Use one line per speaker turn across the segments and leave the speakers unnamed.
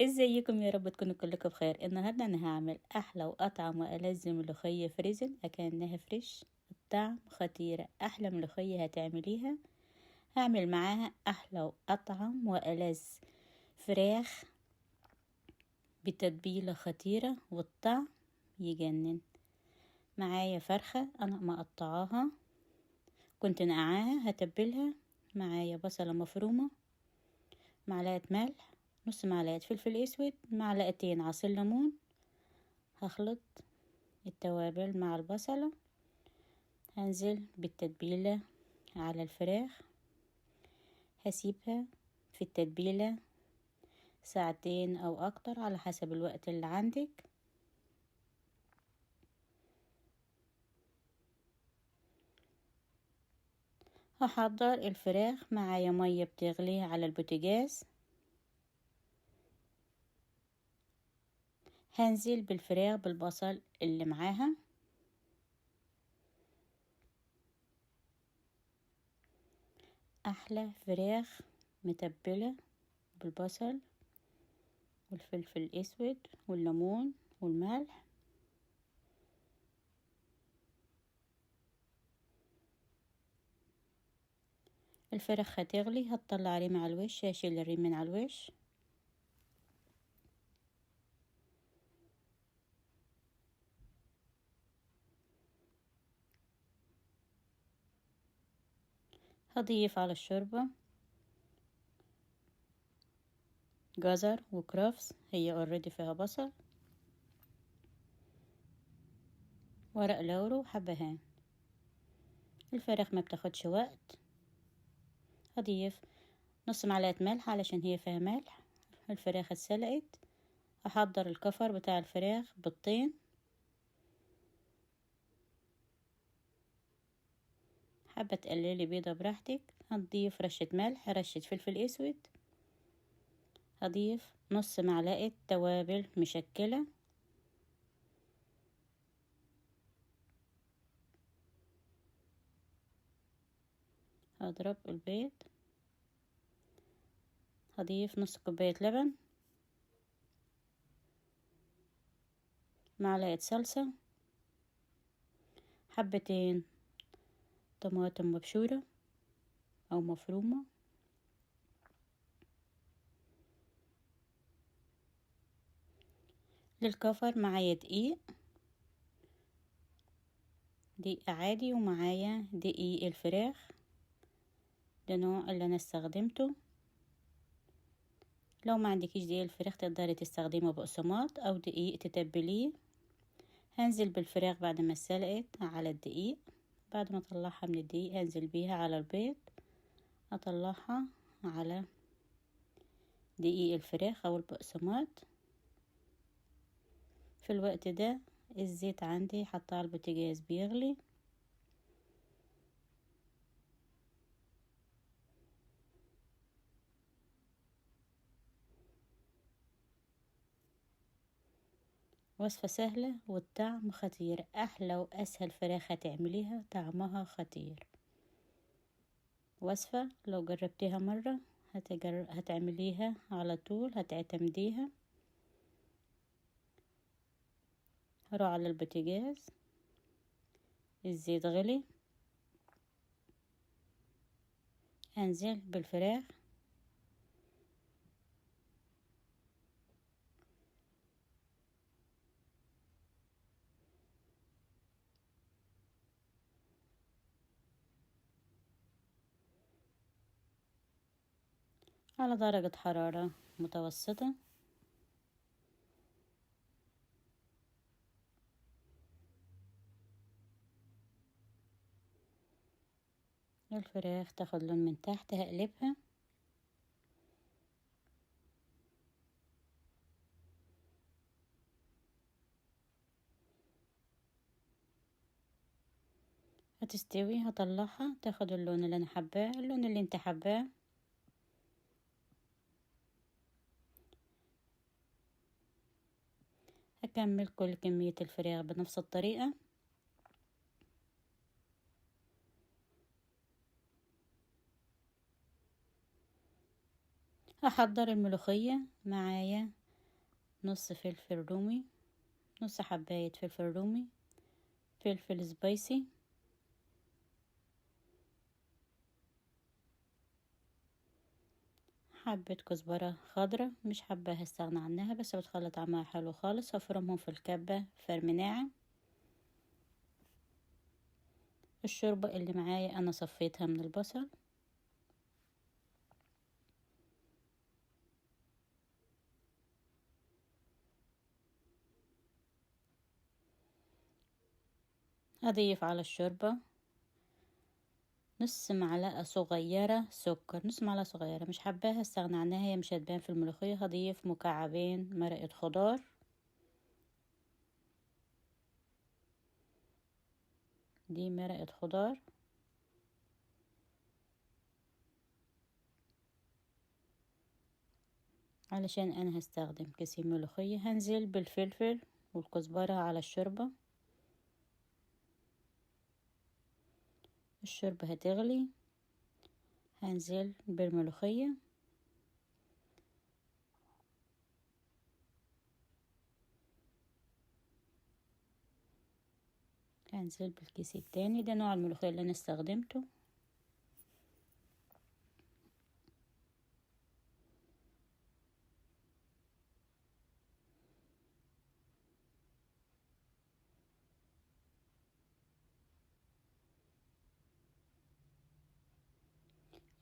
ازيكم؟ يا رب تكونوا كلكم بخير. النهارده انا هعمل احلى واطعم والذ ملوخيه فريزن اكنها فريش. الطعم خطيره، احلى ملوخيه هتعمليها. هعمل معاها احلى واطعم والذ فراخ بتتبيله خطيره والطعم يجنن. معايا فرخه انا مقطعاها، كنت نقعاها هتبلها. معايا بصله مفرومه، معلقه ملح، نص معلقه فلفل اسود، معلقتين عصير ليمون. هخلط التوابل مع البصلة، هنزل بالتتبيلة على الفراخ، هسيبها في التتبيلة ساعتين او اكتر على حسب الوقت اللي عندك. هحضر الفراخ، معايا مية بتغلي على البوتاجاز، هنزل بالفراخ بالبصل اللي معاها. احلى فراخ متبلة بالبصل والفلفل الاسود والليمون والملح. الفراخ هتغلي، هتطلع ريم على الوش، هشيل الريم من على الوش. هضيف على الشوربة جزر وكرفس، هي اوريدي فيها بصل، ورق لورو وحبهان. الفراخ ما بتاخدش وقت. هضيف نص معلقة ملح علشان هي فيها ملح. الفراخ اتسلقت، احضر الكفر بتاع الفراخ بالطين، حابة تقللي بيضة براحتك. هنضيف رشة ملح، رشة فلفل اسود، هضيف نص معلقة توابل مشكلة، هضرب البيض، هضيف نص كوباية لبن، معلقة صلصة، حبتين طماطم مبشورة او مفرومة، للكفر معايا دقيق عادي، ومعايا دقيق الفراخ، ده نوع اللي انا استخدمته. لو ما عندكيش دقيق الفراخ تقدري تستخدمي بقسماط او دقيق تتبليه. هنزل بالفراخ بعد ما اتسلقت على الدقيق، بعد ما اطلعها من الدقيق هنزل بيها على البيض، اطلعها على دقيق الفراخ او البقسماط. في الوقت ده الزيت عندي حطاه على البوتاجاز بيغلي. وصفة سهلة والطعم خطير، احلى واسهل فراخ هتعمليها طعمها خطير. وصفة لو جربتيها مرة هتعمليها على طول، هتعتمديها. هروح على البوتاجاز، الزيت غلي، هنزل بالفراخ، على درجة حرارة متوسطة. الفراخ تاخد لون من تحت، هقلبها، هتستوي، هطلعها تاخد اللون اللي انا حباه، اللون اللي انت حباه. هكمل كل كمية الفراخ بنفس الطريقة. هحضر الملوخية، معايا نص فلفل رومي، نص حباية فلفل رومي، فلفل سبايسي، حبة كزبرة خضرة مش حابة هستغنى عنها بس بتخلي طعمها حلو خالص. هفرمهم في الكبة فرم ناعم. الشوربة اللي معايا انا صفيتها من البصل، هضيف على الشوربة نص معلقة صغيرة سكر، نص معلقة صغيرة مش حباها استغنى عنها، هي مش هتبان في الملوخية. هضيف مكعبين مرقة خضار، دي مرقة خضار، علشان انا هستخدم كيسين ملوخية. هنزل بالفلفل والكزبرة على الشوربة. الشوربة هتغلي، هنزل بالملوخية، هنزل بالكيس التاني. ده نوع الملوخية اللي انا استخدمته.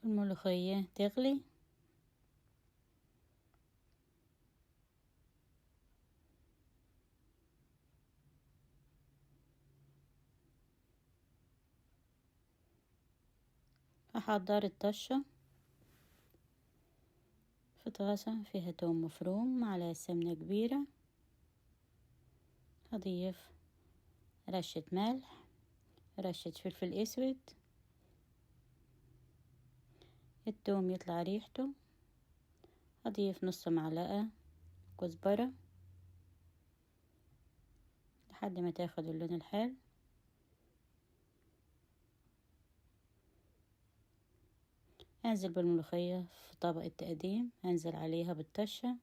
الملوخية تغلي، هحضر الطشة في طاسة فيها توم مفروم، معلقة سمنة كبيرة، هضيف رشة ملح، رشة فلفل اسود، التوم يطلع ريحته، هضيف نص معلقة كزبرة لحد ما تاخد اللون الحلو. هنزل بالملوخية في طبق التقديم، هنزل عليها بالطشة.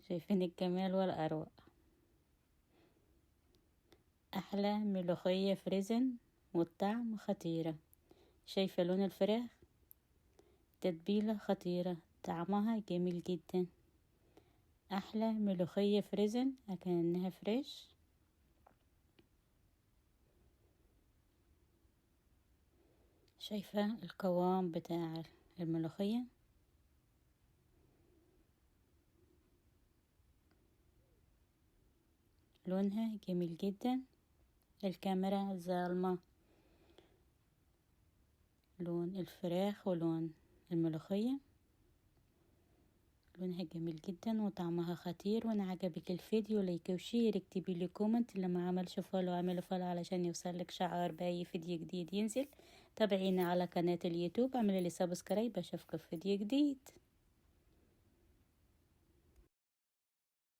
شايفين الجمال والأروع، أحلى ملوخية فريزن والطعم خطيرة. شايفة لون الفراخ، تتبيلة خطيرة، طعمها جميل جدا. أحلى ملوخية فريزن أكنها فريش. شايفة القوام بتاع الملوخية، لونها جميل جدا. الكاميرا ظالمة لون الفراخ ولون الملوخية، لونها جميل جدا وطعمها خطير. وانا عجبك الفيديو لايك وشير، اكتبي لي كومنت. اللي ما عملش فولو اعملوا فولو علشان يوصلك شعار باي فيديو جديد ينزل. تابعينا على قناة اليوتيوب، اعملي لي سبسكرايب، اشوفكم في فيديو جديد.